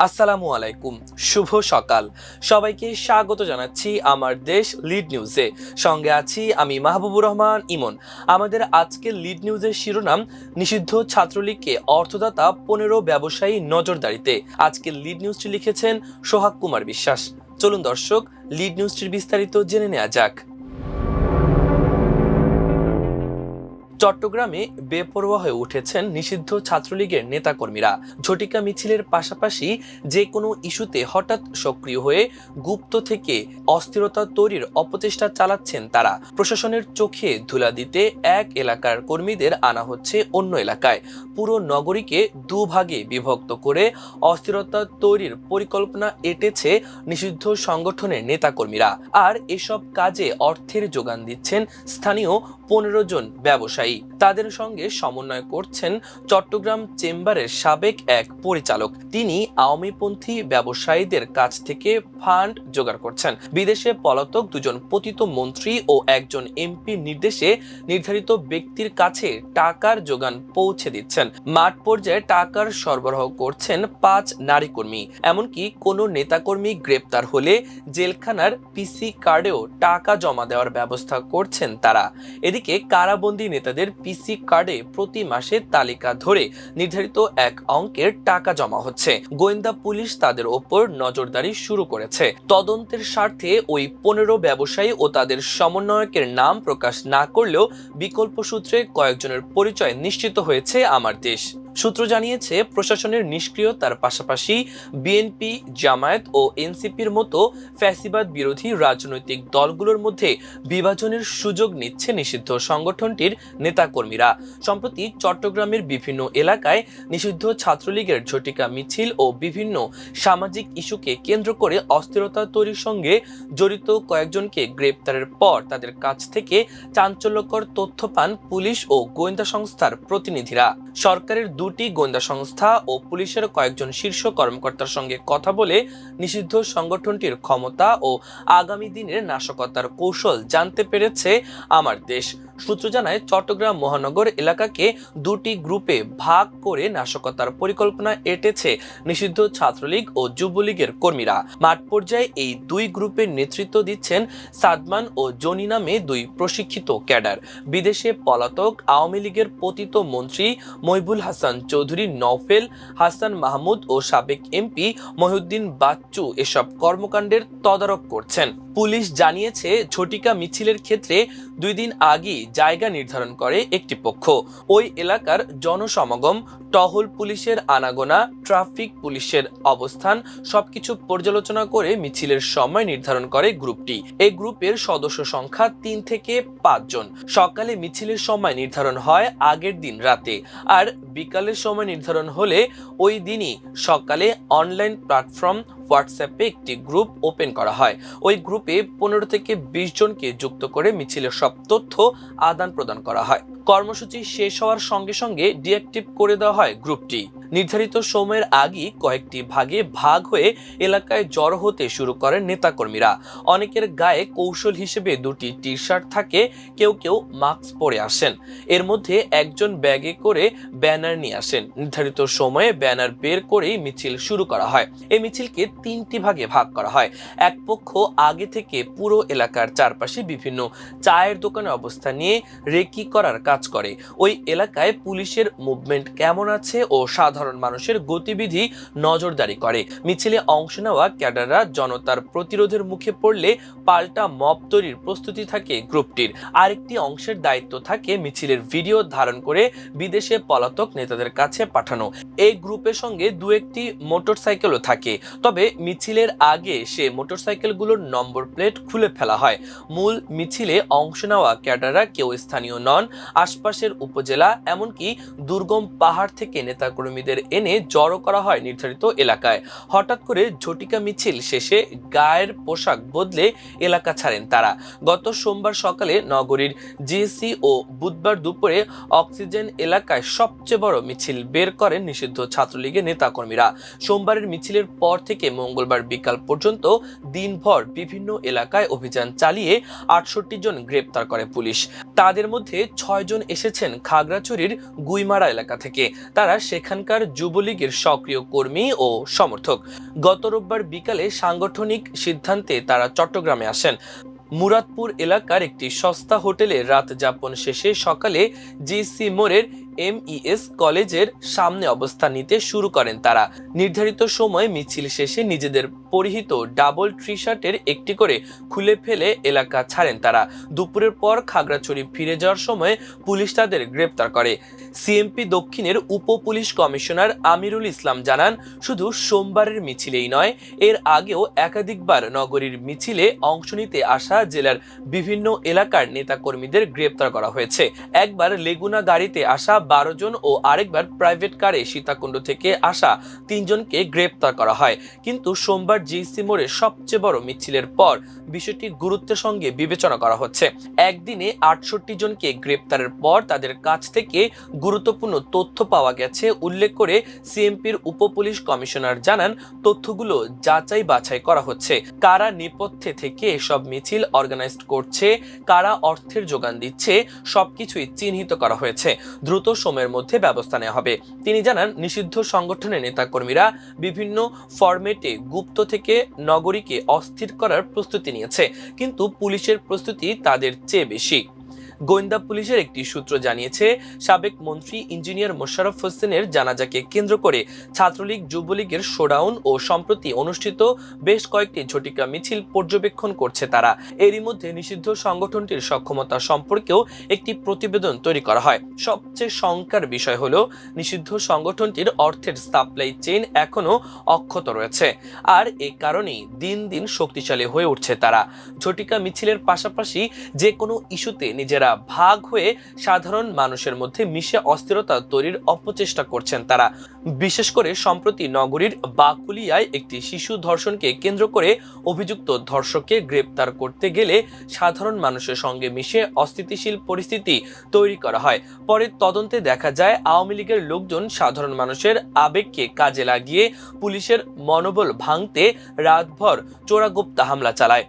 আসসালামু আলাইকুম, শুভ সকাল। সবাইকে স্বাগত জানাচ্ছি আমার দেশ লিড নিউজে। সঙ্গে আছি আমি মাহবুবুর রহমান ইমন। আমাদের আজকের লিড নিউজের শিরোনাম, নিষিদ্ধ ছাত্রলীগকে অর্থদাতা 15 ব্যবসায়ী নজরদারিতে। আজকের লিড নিউজটি লিখেছেন সোহাগ কুমার বিশ্বাস। চলুন দর্শক, লিড নিউজটির বিস্তারিত জেনে নেওয়া যাক। চট্টগ্রামে বেপরোয়া হয়ে উঠেছেন নিষিদ্ধ ছাত্রলীগের নেতাকর্মীরা। ঝটিকা মিছিলের পাশাপাশি যে কোনো ইস্যুতে হঠাৎ সক্রিয় হয়ে গুপ্ত থেকে অস্থিরতা তৈরির অপচেষ্টা চালাচ্ছেন তারা। প্রশাসনের চোখে ধুলা দিতে এক এলাকার কর্মীদের আনা হচ্ছে অন্য এলাকায়। পুরো নগরীকে দুভাগে বিভক্ত করে অস্থিরতা তৈরির পরিকল্পনা এঁটেছে নিষিদ্ধ সংগঠনের নেতাকর্মীরা। আর এসব কাজে অর্থের যোগান দিচ্ছেন স্থানীয় 15 জন ব্যবসায়ী। তাদের সঙ্গে সমন্বয় করছেন চট্টগ্রাম চেম্বারের সাবেক এক পরিচালক। তিনি আওয়ামীপন্থী ব্যবসায়ীদের কাছ থেকে ফান্ড জোগাড় করছেন। বিদেশে পলাতক দুজন পতিত মন্ত্রী ও একজন এমপির নির্দেশে নির্ধারিত ব্যক্তির কাছে টাকার যোগান পৌঁছে দিচ্ছেন। মাঠ পর্যায়ে টাকার সরবরাহ করছেন 5 নারী কর্মী। এমনকি কোনো নেতাকর্মী গ্রেপ্তার হলে জেলখানার পিসি কার্ডেও টাকা জমা দেওয়ার ব্যবস্থা করছেন তারা। এদিকে কারাবন্দী নেতাদের পিসি কার্ডে প্রতি মাসে তালিকা ধরে নির্ধারিত এক অঙ্কের টাকা জমা হচ্ছে। গোয়েন্দা পুলিশ তাদের ওপর নজরদারি শুরু করেছে। তদন্তের স্বার্থে ওই 15 ব্যবসায়ী ও তাদের সমন্বয়কের নাম প্রকাশ না করলেও বিকল্প সূত্রে কয়েকজনের পরিচয় নিশ্চিত হয়েছে আমার দেশ। সূত্র জানিয়েছে, প্রশাসনের নিষ্ক্রিয়তার পাশাপাশি বিএনপি, জামায়াত ও এনসিপির মতো ফ্যাসিবাদ বিরোধী রাজনৈতিক দলগুলোর মধ্যে বিভাজনের সুযোগ নিচ্ছে নিষিদ্ধ সংগঠনটির নেতাকর্মীরা। সম্প্রতি চট্টগ্রামের বিভিন্ন এলাকায় নিষিদ্ধ ছাত্রলীগের ঝটিকা মিছিল ও বিভিন্ন সামাজিক ইস্যুকে কেন্দ্র করে অস্থিরতা তৈরির সঙ্গে জড়িত কয়েকজনকে গ্রেপ্তারের পর তাদের কাছ থেকে চাঞ্চল্যকর তথ্য পান পুলিশ ও গোয়েন্দা সংস্থার প্রতিনিধিরা। সরকারের 2টি গোয়েন্দা সংস্থা ও পুলিশের কয়েকজন শীর্ষ কর্মকর্তার সঙ্গে কথা বলে নিষিদ্ধ সংগঠনটির ক্ষমতা ও আগামী দিনের নাশকতার কৌশল জানতে পেরেছে আমার দেশ। সূত্র জানায়, চট্টগ্রাম মহানগর এলাকাকে 2টি গ্রুপে ভাগ করে নাশকতার পরিকল্পনা এঁটেছে নিষিদ্ধ ছাত্রলীগ ও যুবলীগের কর্মীরা। মাঠ পর্যায়ে এই 2 গ্রুপের নেতৃত্ব দিচ্ছেন সাদমান ও জনি নামে 2 প্রশিক্ষিত ক্যাডার। বিদেশে পলাতক আওয়ামী লীগের পতিত মন্ত্রী মহিবুল হাসান চৌধুরী, নওফেল হাসান মাহমুদ ও সাবেক এমপি মহিউদ্দিন বাচ্চু এসব কর্মকাণ্ডের তদারক করছেন। পুলিশ জানিয়েছে, ঝটিকা মিছিলের ক্ষেত্রে 2 দিন আগে জায়গা নির্ধারণ করে একটি পক্ষ। ওই এলাকার জনসমাগম, টহল পুলিশের আনাগোনা, ট্রাফিক পুলিশের অবস্থান সবকিছু পর্যালোচনা করে মিছিলের সময় নির্ধারণ করে গ্রুপটি। এই গ্রুপের সদস্য সংখ্যা 3 থেকে 5 জন। সকালে মিছিলের সময় নির্ধারণ হয় আগের দিন রাতে, আর বিকালের সময় নির্ধারণ হলে ওই দিনই সকালে অনলাইন প্ল্যাটফর্ম হোয়াটসঅ্যাপে একটি গ্রুপ ওপেন করা হয়। ওই গ্রুপে 15 থেকে 20 জনকে যুক্ত করে মিছিলের সব তথ্য আদান প্রদান করা হয়। কর্মসূচি শেষ হওয়ার সঙ্গে সঙ্গে ডিঅ্যাক্টিভ করে দেওয়া হয় গ্রুপটি। নির্ধারিত সময়ের আগেই কয়েকটি ভাগে ভাগ হয়ে এলাকায় জড়ো হতে শুরু করেন নেতাকর্মীরা। অনেকের গায়ে কৌশল হিসেবে 2টি টি-শার্ট থাকে, কেউ কেউ মাস্ক পরে আসেন। এর মধ্যে একজন ব্যাগে করে ব্যানার নিয়ে আসেন। নির্ধারিত সময়ে ব্যানার বের করেই মিছিল শুরু করা হয়। এই মিছিলকে 3টি ভাগে ভাগ করা হয়। এক পক্ষ আগে থেকে পুরো এলাকার চারপাশে বিভিন্ন চায়ের দোকানে অবস্থান নিয়ে রেকি করার কাজ করে। ওই এলাকায় পুলিশের মুভমেন্ট কেমন আছে ও সাধারণ মানুষের গতিবিধি নজরদারি করে। মিছিলে অংশ নেওয়া ক্যাডাররা জনতার প্রতিরোধের মুখে পড়লে পাল্টা মব তৈরির প্রস্তুতি থাকে গ্রুপটির। আরেকটি অংশের দায়িত্ব থাকে মিছিলের ভিডিও ধারণ করে বিদেশে পলাতক নেতাদের কাছে পাঠানো। এই গ্রুপের সঙ্গে 2-1টি মোটরসাইকেলও থাকে, তবে মিছিলের আগে সে মোটরসাইকেলগুলোর নম্বর প্লেট খুলে ফেলা হয়। মূল মিছিলে অংশ নেওয়া ক্যাডাররা কেউ স্থানীয় নন। আশপাশের উপজেলা এমনকি দুর্গম পাহাড় থেকে নেতাকর্মীদের এনে জড়ো করা হয় নির্ধারিত এলাকায়। হঠাৎ করে ঝটিকা মিছিল শেষে গায়ের পোশাক বদলে এলাকা ছাড়েন তারা। গত সোমবার সকালে নগরীর জিএসসি ও বুধবার দুপুরে অক্সিজেন এলাকায় সবচেয়ে বড় মিছিল বের করেন নিষিদ্ধ ছাত্রলীগের নেতাকর্মীরা। সোমবারের মিছিলের পর থেকে মঙ্গলবার বিকাল পর্যন্ত দিনভর বিভিন্ন এলাকায় অভিযান চালিয়ে 68 জন গ্রেপ্তার করে পুলিশ। তাদের মধ্যে 6 জন এসেছেন খাগড়াছড়ির গুইমারা এলাকা থেকে। তারা সেখানকার এলাকার যুবলীগের সক্রিয় কর্মী ও সমর্থক। গত রোববার বিকালে সাংগঠনিক সিদ্ধান্তে তারা চট্টগ্রামে আসেন। মুরাদপুর এলাকার একটি সস্তা হোটেলে রাত যাপন শেষে সকালে জিসি মোড়ের MES কলেজের সামনে অবস্থান নিতে শুরু করেন তারা। নির্ধারিত সময় মিছিল শেষে নিজেদের পরিহিত ডাবল টি শার্টের একটি করে খুলে ফেলে এলাকা ছাড়েন তারা। দুপুরের পর খাগড়াছড়ি ফিরে যাওয়ার সময় পুলিশ তাদের গ্রেপ্তার করে। সিএমপি দক্ষিণের উপ পুলিশ কমিশনার আমিরুল ইসলাম জানান, শুধু সোমবারের মিছিলেই নয়, এর আগেও একাধিকবার নগরীর মিছিলে অংশ নিতে আসা জেলার বিভিন্ন এলাকার নেতাকর্মীদের গ্রেপ্তার করা হয়েছে। একবার লেগুনা গাড়িতে আসা 12 জন ও আরেকবার প্রাইভেট কারে সীতাকুণ্ড থেকে আসা 3 জনকে গ্রেপ্তার করা হয়। কিন্তু সোমবার জিসি মোড়ে সবচেয়ে বড় মিছিলের পর বিষয়টি গুরুত্বের সঙ্গে বিবেচনা করা হচ্ছে। একদিনে 68 জনকে গ্রেপ্তারের পর তাদের কাছ থেকে গুরুত্বপূর্ণ তথ্য পাওয়া গেছে উল্লেখ করে সিএমপির উপ পুলিশ কমিশনার জানান, তথ্যগুলো যাচাই বাছাই করা হচ্ছে। কারা নেপথ্যে থেকে এসব মিছিল অর্গানাইজ করছে, কারা অর্থের যোগান দিচ্ছে, সবকিছুই চিহ্নিত করা হয়েছে। দ্রুত সময়ের মধ্যে ব্যবস্থা নেওয়া হবে। তিনি জানান, নিষিদ্ধ সংগঠনের নেতাকর্মীরা বিভিন্ন ফরম্যাটে গুপ্ত থেকে নগরীকে অস্থির করার প্রস্তুতি নিয়েছে, কিন্তু পুলিশের প্রস্তুতি তাদের চেয়ে বেশি। গোয়েন্দা পুলিশের একটি সূত্র জানিয়েছে, সাবেক মন্ত্রী ইঞ্জিনিয়ার মোশাররফ হোসেনের জানাজাকে কেন্দ্র করে ছাত্রলীগ যুবলীগের শোডাউন ও সম্প্রতি অনুষ্ঠিত বেশ কয়েকটি ঝটিকা মিছিল পর্যবেক্ষণ করছে তারা। এরই মধ্যে নিষিদ্ধ সংগঠনটির সক্ষমতা সম্পর্কেও একটি প্রতিবেদন তৈরি করা হয়। সবচেয়ে শঙ্কার বিষয় হলো, নিষিদ্ধ সংগঠনটির অর্থের সাপ্লাই চেইন এখনো অক্ষত রয়েছে, আর এ কারণেই দিন দিন শক্তিশালী হয়ে উঠছে তারা। ঝটিকা মিছিলের পাশাপাশি যে কোনো ইস্যুতে নিজেরা ভাগ হয়ে সাধারণ মানুষের মধ্যে মিশে অস্থিরতা তৈরির অপচেষ্টা করছেন তারা। বিশেষ করে সম্প্রতি নগরীর বাকুলিয়ায় একটি শিশু ধর্ষণকে কেন্দ্র করে অভিযুক্ত ধর্ষককে গ্রেপ্তার করতে গেলে সাধারণ মানুষের সঙ্গে মিশে অস্থিতিশীল পরিস্থিতি তৈরি করা হয়। পরে তদন্তে দেখা যায়, আওয়ামী লীগের লোকজন সাধারণ মানুষের আবেগকে কাজে লাগিয়ে পুলিশের মনোবল ভাঙতে রাতভর চোরাগোপ্তা হামলা চালায়।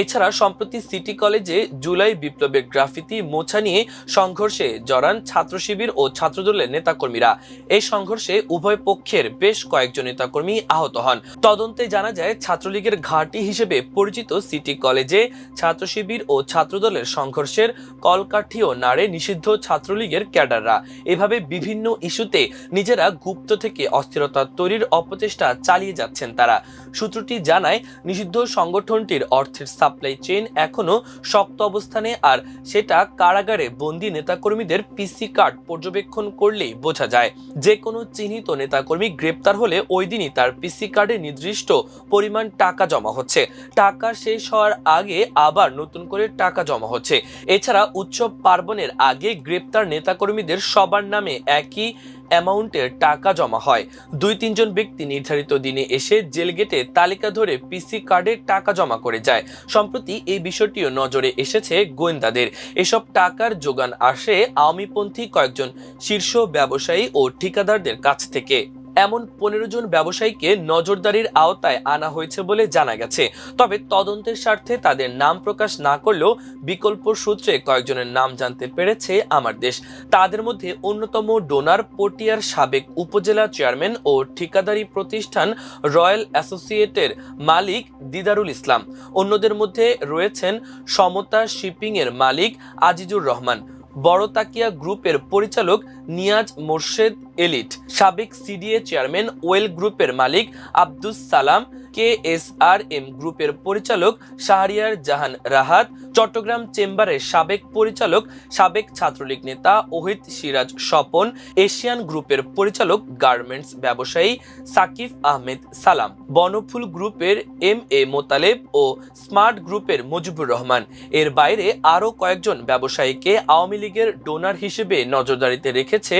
এছাড়া সম্প্রতি সিটি কলেজে জুলাই বিপ্লবের গ্রাফিতি মোছা নিয়ে সংঘর্ষে জড়ান ছাত্র শিবির ও ছাত্রদলের নেতাকর্মীরা। এই সংঘর্ষে উভয় পক্ষের বেশ কয়েকজন নেতাকর্মী আহত হন। তদন্তে জানা যায়, ছাত্রলীগের ঘাঁটি হিসেবে পরিচিত সিটি কলেজে ছাত্র শিবির ও ছাত্রদলের সংঘর্ষের কলকাঠিও নাড়ে নিষিদ্ধ ছাত্রলীগের ক্যাডাররা। এভাবে বিভিন্ন ইস্যুতে নিজেরা গুপ্ত থেকে অস্থিরতা তৈরির অপচেষ্টা চালিয়ে যাচ্ছেন তারা। সূত্রটি জানায়, নিষিদ্ধ সংগঠনটির অর্থের সাপ্লাই চেইন এখনো শক্ত অবস্থানে, আর সেটা কারাগারে বন্দী নেতাকর্মীদের পিসি কার্ড পর্যবেক্ষণ করলেই বোঝা যায়। যে কোনো চিহ্নিত নেতাকর্মী গ্রেপ্তার হলে ওই দিনই তার পিসি কার্ডে নির্দিষ্ট পরিমাণ টাকা জমা হচ্ছে। টাকা শেষ হওয়ার আগে আবার নতুন করে টাকা জমা হচ্ছে। এছাড়া উৎসব পার্বণের আগে গ্রেপ্তার নেতাকর্মীদের সবার নামে একই অ্যামাউন্টের টাকা জমা হয়। 2-3 জন ব্যক্তি নির্ধারিত দিনে এসে জেল গেটে তালিকা ধরে পিসি কার্ডে টাকা জমা করে যায়। সম্প্রতি এই বিষয়টিও নজরে এসেছে গোয়েন্দাদের। এসব টাকার যোগান আসে আওয়ামীপন্থী কয়েকজন শীর্ষ ব্যবসায়ী ও ঠিকাদারদের কাছ থেকে। এমন 15 জন ব্যবসায়ীকে নজরদারির আওতায় আনা হয়েছে বলে জানা গেছে। তবে তদন্তের স্বার্থে তাদের নাম প্রকাশ না করলেও বিকল্প সূত্রে কয়েকজনের নাম জানতে পেরেছে আমার দেশ। তাদের মধ্যে অন্যতম ডোনার পটিয়ার সাবেক উপজেলা চেয়ারম্যান ও ঠিকাদারি প্রতিষ্ঠান রয়্যাল অ্যাসোসিয়েটের মালিক দিদারুল ইসলাম। অন্যদের মধ্যে রয়েছেন সমতা শিপিং এর মালিক আজিজুর রহমান, বড় তাকিয়া গ্রুপের পরিচালক নিয়াজ মোর্শেদ এলিট, সাবেক সিডিএ চেয়ারম্যান ওয়েল গ্রুপের মালিক আব্দুস সালাম, KSRM গ্রুপের পরিচালক শাহরিয়ার জাহান রাহাত, চট্টগ্রাম চেম্বারের সাবেক পরিচালক সাবেক ছাত্রলীগ নেতা ওহিদ সিরাজ স্বপন, এশিয়ান গ্রুপের পরিচালক গার্মেন্টস ব্যবসায়ী সাকিব আহমেদ সালাম, বনফুল গ্রুপের MA মোতালেব ও স্মার্ট গ্রুপের মুজিবুর রহমান। এর বাইরে আরও কয়েকজন ব্যবসায়ীকে আওয়ামী লীগের ডোনার হিসেবে নজরদারিতে রেখেছে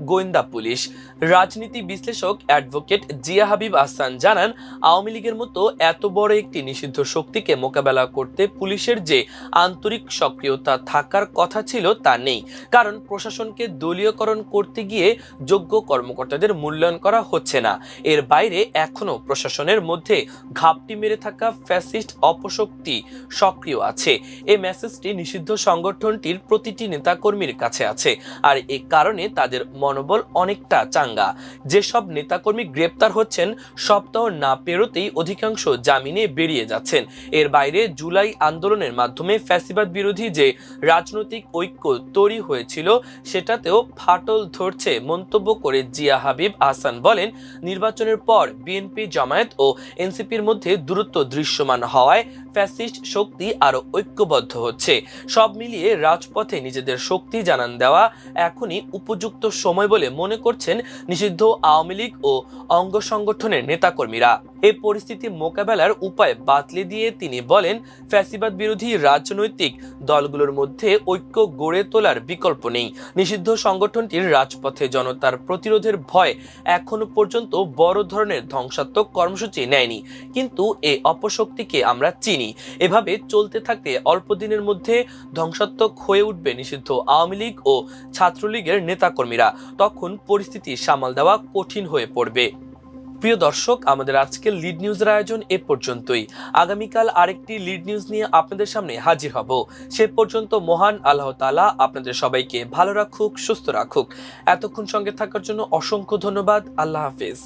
গোয়েন্দা পুলিশ। রাজনীতি বিশ্লেষক অ্যাডভোকেট জিয়া হাবিব আহসান জানান, আওয়ামী লীগের মতো এত বড় একটি নিষিদ্ধ শক্তিকে মোকাবেলা করতে পুলিশের যে আন্তরিক সক্রিয়তা থাকার কথা ছিল তা নেই। কারণ প্রশাসনকে দলীয়করণ করতে গিয়ে যোগ্য কর্মকর্তাদের মূল্যায়ন করা হচ্ছে না। এর বাইরে এখনো প্রশাসনের মধ্যে ঘাপটি মেরে থাকা ফ্যাসিস্ট অপশক্তি সক্রিয় আছে। এই মেসেজটি নিষিদ্ধ সংগঠনটির প্রতিটি নেতাকর্মীর কাছে আছে, আর এ কারণে তাদের মনোবল অনেকটা চাঙ্গা। দাঙ্গা। যেসব নেতাকর্মী গ্রেপ্তার হচ্ছেন সপ্তাহ না পেরোতেই অধিকাংশ জামিনে বেরিয়ে যাচ্ছেন। এর বাইরে জুলাই আন্দোলনের মাধ্যমে ফ্যাসিবাদ বিরোধী যে রাজনৈতিক ঐক্য তৈরি হয়েছিল সেটাতেও ফাটল ধরছে মন্তব্য করে জিয়া হাবিব আহসান বলেন, নির্বাচনের পর বিএনপি, জামায়াত ও এনসিপির মধ্যে দূরত্ব দৃশ্যমান হওয়ায় ফ্যাসিস্ট শক্তি আরো ঐক্যবদ্ধ হচ্ছে। সব মিলিয়ে রাজপথে নিজেদের শক্তি জানান দেওয়া এখনই উপযুক্ত সময় বলে মনে করছেন নিষিদ্ধ আওয়ামী লীগ ও অঙ্গ সংগঠনের নেতাকর্মীরা। এই পরিস্থিতি মোকাবেলার উপায় বাতলে দিয়ে তিনি বলেন, ফ্যাসিবাদ বিরোধী রাজনৈতিক দলগুলোর মধ্যে ঐক্য গড়ে তোলার বিকল্প নেই। নিষিদ্ধ সংগঠনটির রাজপথে জনতার প্রতিরোধের ভয় এখনো পর্যন্ত বড় ধরনের ধ্বংসাত্মক কর্মসূচি নেয়নি, কিন্তু এই অপশক্তিকে আমরা চিনি। এভাবে চলতে থাকলে অল্প দিনের মধ্যে ধ্বংসাত্মক হয়ে উঠবে নিষিদ্ধ আওয়ামী লীগ ও ছাত্রলীগের নেতাকর্মীরা। তখন পরিস্থিতি সামাল দেওয়া কঠিন হয়ে পড়বে। প্রিয় দর্শক, আমাদের আজকের লিড নিউজের আয়োজন এ পর্যন্তই। আগামীকাল আরেকটি লিড নিউজ নিয়ে আপনাদের সামনে হাজির হব। সে পর্যন্ত মহান আল্লাহ তাআলা আপনাদের সবাইকে ভালো রাখুক, সুস্থ রাখুক। এতক্ষণ সঙ্গে থাকার জন্য অসংখ্য ধন্যবাদ। আল্লাহ হাফেজ।